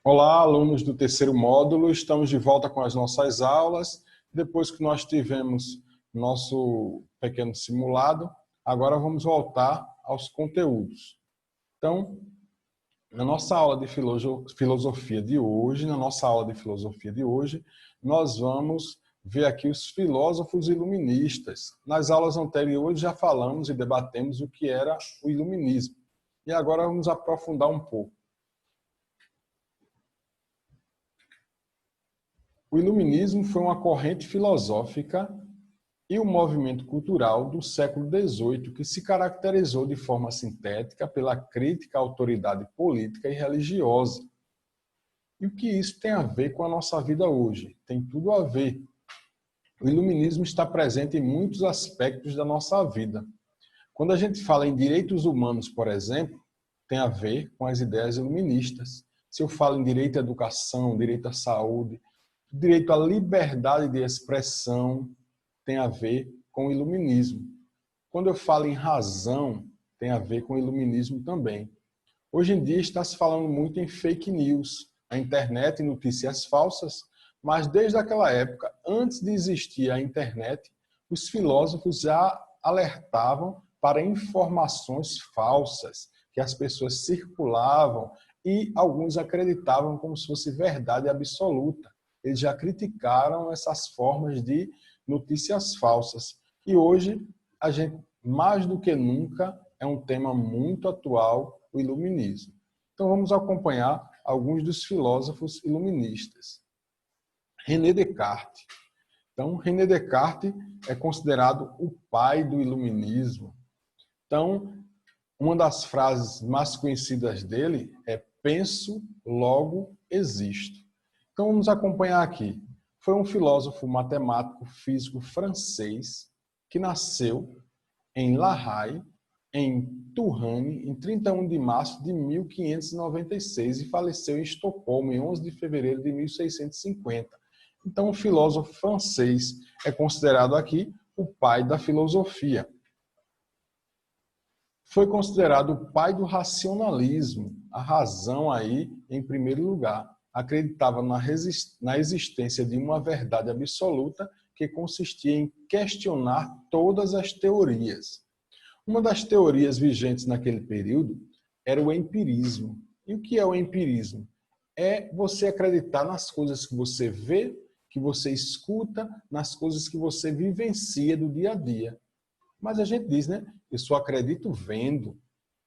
Olá, alunos do terceiro módulo, estamos de volta com as nossas aulas. Depois que nós tivemos nosso pequeno simulado, agora vamos voltar aos conteúdos. Então, na nossa aula de filosofia de hoje, nós vamos ver aqui os filósofos iluministas. Nas aulas anteriores já falamos e debatemos o que era o iluminismo. E agora vamos aprofundar um pouco. O iluminismo foi uma corrente filosófica e um movimento cultural do século XVIII que se caracterizou de forma sintética pela crítica à autoridade política e religiosa. E o que isso tem a ver com a nossa vida hoje? Tem tudo a ver. O iluminismo está presente em muitos aspectos da nossa vida. Quando a gente fala em direitos humanos, por exemplo, tem a ver com as ideias iluministas. Se eu falo em direito à educação, direito à saúde, direito à liberdade de expressão, tem a ver com o iluminismo. Quando eu falo em razão, tem a ver com o iluminismo também. Hoje em dia está se falando muito em fake news, a internet e notícias falsas, mas desde aquela época, antes de existir a internet, os filósofos já alertavam para informações falsas que as pessoas circulavam e alguns acreditavam como se fosse verdade absoluta. Eles já criticaram essas formas de notícias falsas. E hoje, a gente, mais do que nunca, é um tema muito atual, o iluminismo. Então, vamos acompanhar alguns dos filósofos iluministas. René Descartes. Então, René Descartes é considerado o pai do iluminismo. Então, uma das frases mais conhecidas dele é penso, logo existo. Então, vamos acompanhar aqui. Foi um filósofo matemático físico francês que nasceu em La Haye, em Touraine, em 31 de março de 1596 e faleceu em Estocolmo em 11 de fevereiro de 1650. Então, o filósofo francês é considerado aqui o pai da filosofia. Foi considerado o pai do racionalismo, a razão aí em primeiro lugar. Acreditava na existência de uma verdade absoluta que consistia em questionar todas as teorias. Uma das teorias vigentes naquele período era o empirismo. E o que é o empirismo? É você acreditar nas coisas que você vê, que você escuta, nas coisas que você vivencia do dia a dia. Mas a gente diz, né? Eu só acredito vendo.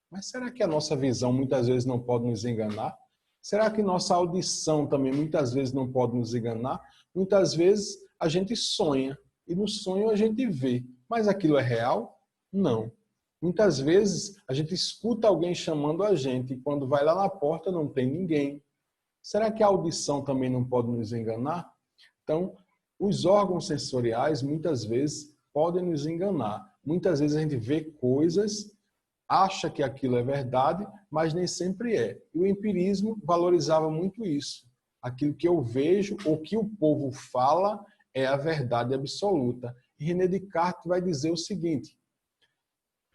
Mas será que a nossa visão muitas vezes não pode nos enganar? Será que nossa audição também muitas vezes não pode nos enganar? Muitas vezes a gente sonha e no sonho a gente vê. Mas aquilo é real? Não. Muitas vezes a gente escuta alguém chamando a gente e quando vai lá na porta não tem ninguém. Será que a audição também não pode nos enganar? Então, os órgãos sensoriais muitas vezes podem nos enganar. Muitas vezes a gente vê coisas, acha que aquilo é verdade, mas nem sempre é. E o empirismo valorizava muito isso. Aquilo que eu vejo, ou que o povo fala, é a verdade absoluta. E René Descartes vai dizer o seguinte: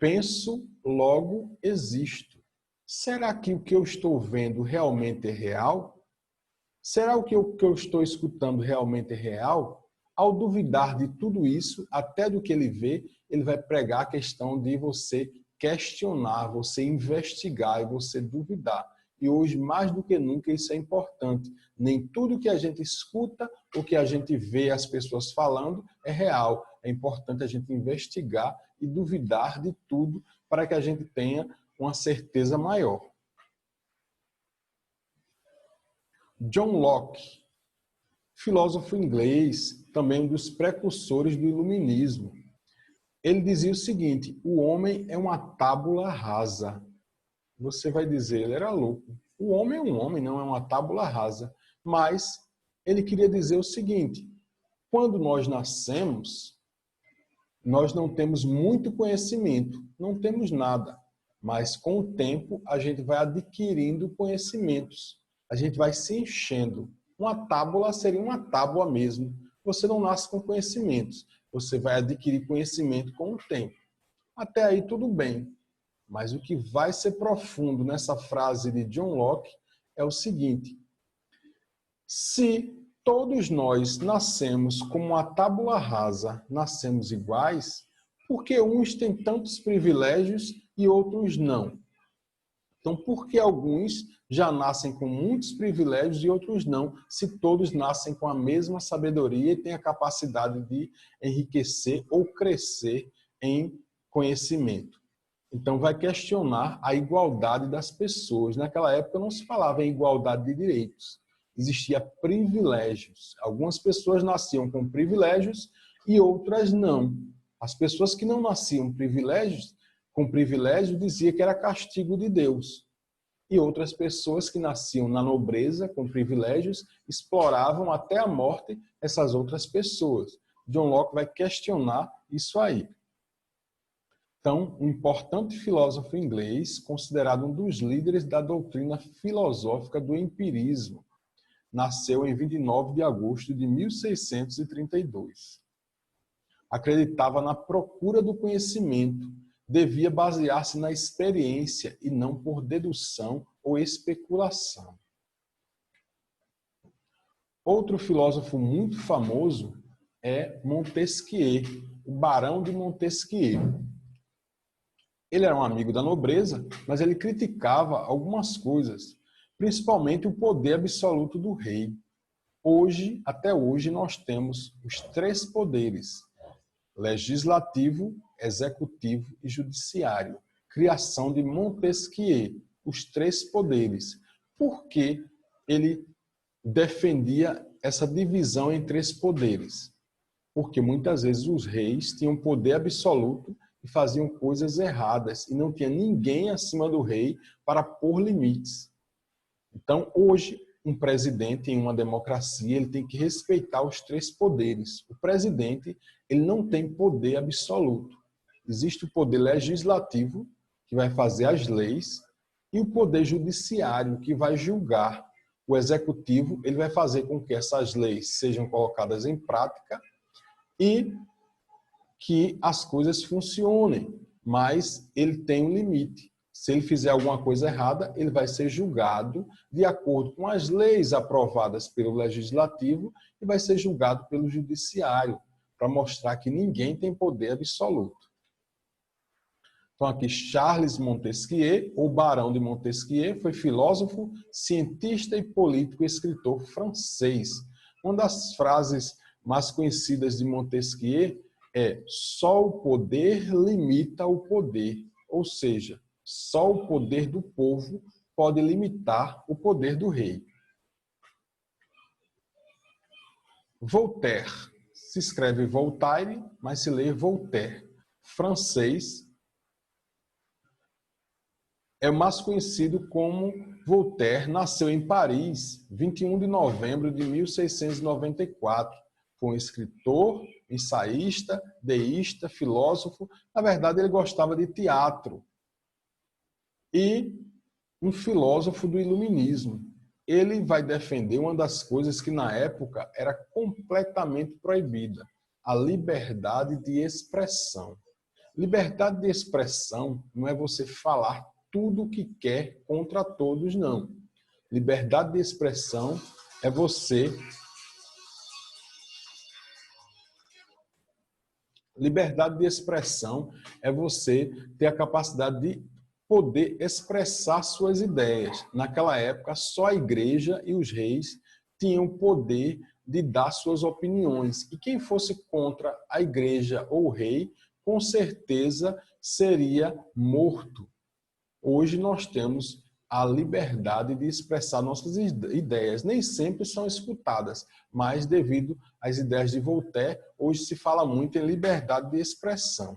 penso, logo existo. Será que o que eu estou vendo realmente é real? Será que o que eu estou escutando realmente é real? Ao duvidar de tudo isso, até do que ele vê, ele vai pregar a questão de você questionar, você investigar e você duvidar. E hoje, mais do que nunca, isso é importante. Nem tudo que a gente escuta ou que a gente vê as pessoas falando é real. É importante a gente investigar e duvidar de tudo para que a gente tenha uma certeza maior. John Locke, filósofo inglês, também um dos precursores do iluminismo. Ele dizia o seguinte: o homem é uma tábula rasa. Você vai dizer, ele era louco. O homem é um homem, não é uma tábula rasa. Mas ele queria dizer o seguinte: quando nós nascemos, nós não temos muito conhecimento, não temos nada. Mas com o tempo, a gente vai adquirindo conhecimentos. A gente vai se enchendo. Uma tábula seria uma tábua mesmo. Você não nasce com conhecimentos. Você vai adquirir conhecimento com o tempo. Até aí tudo bem. Mas o que vai ser profundo nessa frase de John Locke é o seguinte: Se todos nós nascemos como uma tábula rasa, nascemos iguais, por que uns têm tantos privilégios e outros não? Então, por que alguns já nascem com muitos privilégios e outros não, se todos nascem com a mesma sabedoria e têm a capacidade de enriquecer ou crescer em conhecimento? Então, vai questionar a igualdade das pessoas. Naquela época não se falava em igualdade de direitos, existia privilégios. Algumas pessoas nasciam com privilégios e outras não. As pessoas que não nasciam com privilégio dizia que era castigo de Deus. E outras pessoas que nasciam na nobreza, com privilégios, exploravam até a morte essas outras pessoas. John Locke vai questionar isso aí. Então, um importante filósofo inglês, considerado um dos líderes da doutrina filosófica do empirismo, nasceu em 29 de agosto de 1632. Acreditava na procura do conhecimento, devia basear-se na experiência e não por dedução ou especulação. Outro filósofo muito famoso é Montesquieu, o Barão de Montesquieu. Ele era um amigo da nobreza, mas ele criticava algumas coisas, principalmente o poder absoluto do rei. Até hoje, nós temos os 3 poderes: legislativo, executivo e judiciário. Criação de Montesquieu, os 3 poderes. Por que ele defendia essa divisão em 3 poderes? Porque muitas vezes os reis tinham poder absoluto e faziam coisas erradas e não tinha ninguém acima do rei para pôr limites. Então, hoje, um presidente em uma democracia, ele tem que respeitar os 3 poderes. O presidente, ele não tem poder absoluto. Existe o poder legislativo, que vai fazer as leis, e o poder judiciário, que vai julgar. O executivo, ele vai fazer com que essas leis sejam colocadas em prática e que as coisas funcionem, mas ele tem um limite. Se ele fizer alguma coisa errada, ele vai ser julgado de acordo com as leis aprovadas pelo legislativo e vai ser julgado pelo judiciário, para mostrar que ninguém tem poder absoluto. Então aqui Charles Montesquieu, ou Barão de Montesquieu, foi filósofo, cientista e político escritor francês. Uma das frases mais conhecidas de Montesquieu é: só o poder limita o poder, ou seja, só o poder do povo pode limitar o poder do rei. Voltaire, se escreve Voltaire, mas se lê Voltaire, francês, é mais conhecido como Voltaire. Nasceu em Paris, 21 de novembro de 1694. Foi um escritor, ensaísta, deísta, filósofo. Na verdade, ele gostava de teatro. E um filósofo do iluminismo. Ele vai defender uma das coisas que na época era completamente proibida: a liberdade de expressão. Liberdade de expressão não é você falar tudo o que quer contra todos, não. Liberdade de expressão é você... Liberdade de expressão é você ter a capacidade de poder expressar suas ideias. Naquela época, só a igreja e os reis tinham o poder de dar suas opiniões. E quem fosse contra a igreja ou o rei, com certeza seria morto. Hoje nós temos a liberdade de expressar nossas ideias. Nem sempre são escutadas, mas devido às ideias de Voltaire, hoje se fala muito em liberdade de expressão.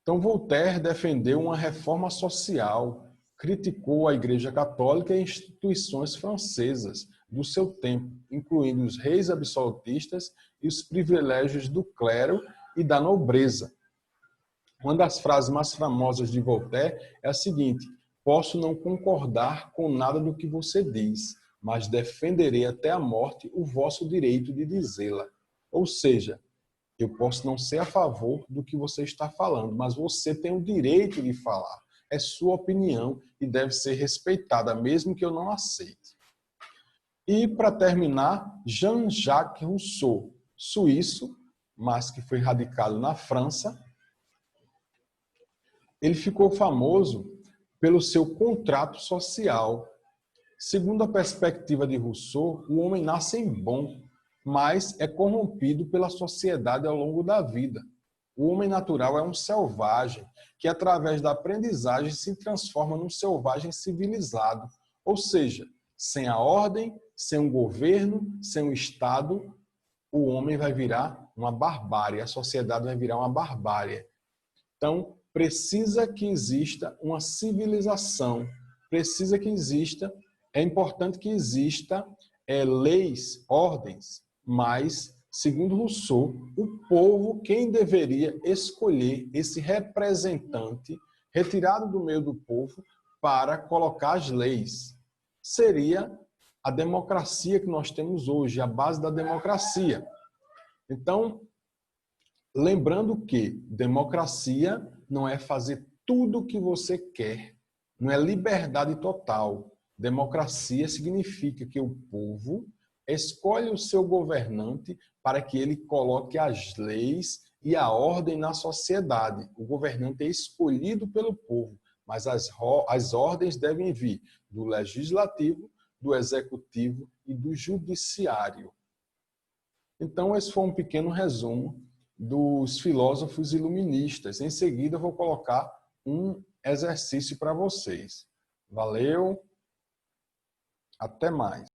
Então, Voltaire defendeu uma reforma social, criticou a Igreja Católica e instituições francesas do seu tempo, incluindo os reis absolutistas e os privilégios do clero e da nobreza. Uma das frases mais famosas de Voltaire é a seguinte: posso não concordar com nada do que você diz, mas defenderei até a morte o vosso direito de dizê-la. Ou seja, eu posso não ser a favor do que você está falando, mas você tem o direito de falar. É sua opinião e deve ser respeitada, mesmo que eu não aceite. E, para terminar, Jean-Jacques Rousseau, suíço, mas que foi radicado na França. Ele ficou famoso pelo seu contrato social. Segundo a perspectiva de Rousseau, o homem nasce bom, mas é corrompido pela sociedade ao longo da vida. O homem natural é um selvagem que, através da aprendizagem, se transforma num selvagem civilizado. Ou seja, sem a ordem, sem um governo, sem um Estado, o homem vai virar uma barbárie, a sociedade vai virar uma barbárie. Então, precisa que exista uma civilização, precisa que exista, é importante que exista leis, ordens, mas, segundo Rousseau, o povo, quem deveria escolher esse representante retirado do meio do povo para colocar as leis, seria a democracia que nós temos hoje, a base da democracia. Então, lembrando que democracia não é fazer tudo o que você quer, não é liberdade total. Democracia significa que o povo escolhe o seu governante para que ele coloque as leis e a ordem na sociedade. O governante é escolhido pelo povo, mas as ordens devem vir do legislativo, do executivo e do judiciário. Então, esse foi um pequeno resumo dos filósofos iluministas. Em seguida, eu vou colocar um exercício para vocês. Valeu, até mais.